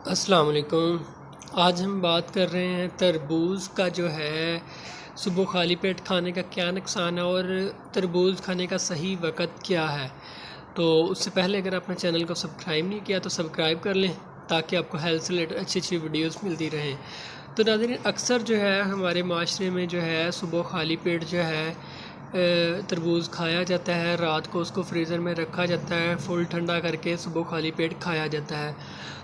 अस्सलाम वालेकुम। आज हम बात कर रहे हैं तरबूज़ का जो है सुबह खाली पेट खाने का क्या नुकसान है और तरबूज़ खाने का सही वक़्त क्या है। तो उससे पहले अगर आपने चैनल को सब्सक्राइब नहीं किया तो सब्सक्राइब कर लें ताकि आपको हेल्थ से रिलेटेड अच्छी अच्छी वीडियोस मिलती रहें। तो नाज़रीन, अक्सर जो है हमारे माशरे में जो है सुबह खाली पेट जो है तरबूज़ खाया जाता है। रात को उसको फ्रीज़र में रखा जाता है, फुल ठंडा करके सुबह खाली पेट खाया जाता है।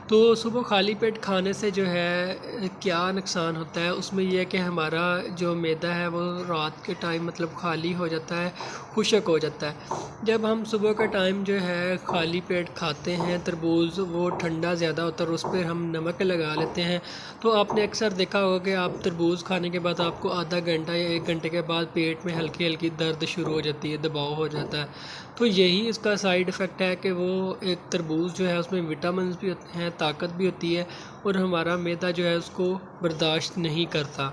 तो सुबह खाली पेट खाने से जो है क्या नुकसान होता है, उसमें यह है कि हमारा जो मैदा है वो रात के टाइम मतलब खाली हो जाता है, खुश्क हो जाता है। जब हम सुबह का टाइम जो है खाली पेट खाते हैं तरबूज़, वो ठंडा ज़्यादा होता है और उस पर हम नमक लगा लेते हैं। तो आपने अक्सर देखा होगा कि आप तरबूज़ खाने के बाद आपको आधा घंटा या 1 घंटे के बाद पेट में हल्की हल्की दर्द शुरू हो जाती है, दबाव हो जाता है। तो यही इसका साइड इफ़ेक्ट है कि वो एक तरबूज़ जो है उसमें विटामिन्स भी होते हैं, ताकत भी होती है और हमारा मैदा जो है उसको बर्दाश्त नहीं करता।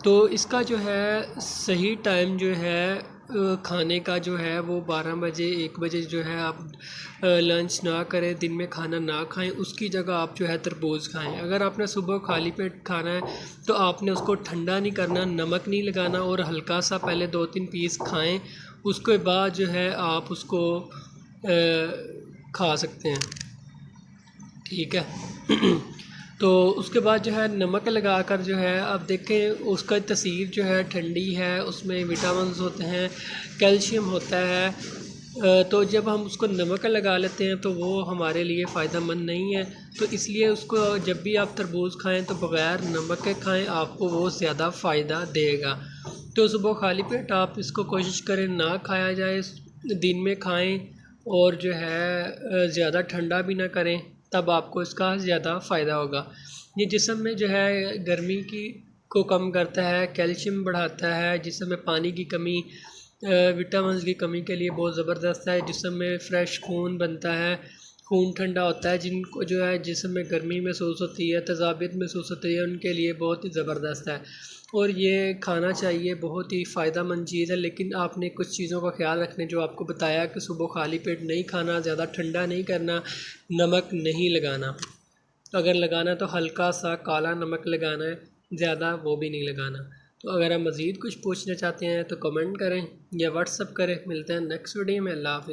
तो इसका जो है सही टाइम जो है खाने का जो है वो 12 बजे 1 बजे जो है आप लंच ना करें, दिन में खाना ना खाएं, उसकी जगह आप जो है तरबूज़ खाएं। अगर आपने सुबह खाली पेट खाना है तो आपने उसको ठंडा नहीं करना, नमक नहीं लगाना और हल्का सा पहले 2-3 पीस खाएं। उसके बाद जो है आप उसको खा सकते हैं, ठीक है। तो उसके बाद जो है नमक लगा कर जो है आप देखें उसका तसीर जो है ठंडी है, उसमें विटामिन्स होते हैं, कैल्शियम होता है। तो जब हम उसको नमक लगा लेते हैं तो वो हमारे लिए फ़ायदा मंद नहीं है। तो इसलिए उसको जब भी आप तरबूज़ खाएं तो बग़ैर नमक के खाएं, आपको वो ज़्यादा फ़ायदा देगा। तो सुबह खाली पेट आप इसको कोशिश करें ना खाया जाए, दिन में खाएं और जो है ज़्यादा ठंडा भी ना करें, तब आपको इसका ज़्यादा फ़ायदा होगा। ये जिस्म में जो है गर्मी की को कम करता है, कैल्शियम बढ़ाता है, जिस्म में पानी की कमी विटामिन्स की कमी के लिए बहुत ज़बरदस्त है। जिस्म में फ़्रेश खून बनता है, खून ठंडा होता है। जिनको जो है जिस्म में गर्मी महसूस होती है, तेज़ाबियत महसूस होती है, उनके लिए बहुत ही ज़बरदस्त है और ये खाना चाहिए, बहुत ही फ़ायदेमंद चीज़ है। लेकिन आपने कुछ चीज़ों का ख्याल रखने जो आपको बताया कि सुबह खाली पेट नहीं खाना, ज़्यादा ठंडा नहीं करना, नमक नहीं लगाना। अगर लगाना तो हल्का सा काला नमक लगाना है, ज़्यादा वो भी नहीं लगाना। तो अगर आप मज़ीद कुछ पूछना चाहते हैं तो कमेंट करें या व्हाट्सअप करें। मिलते हैं नेक्स्ट वीडियो में। अल्लाह हाफ़िज़।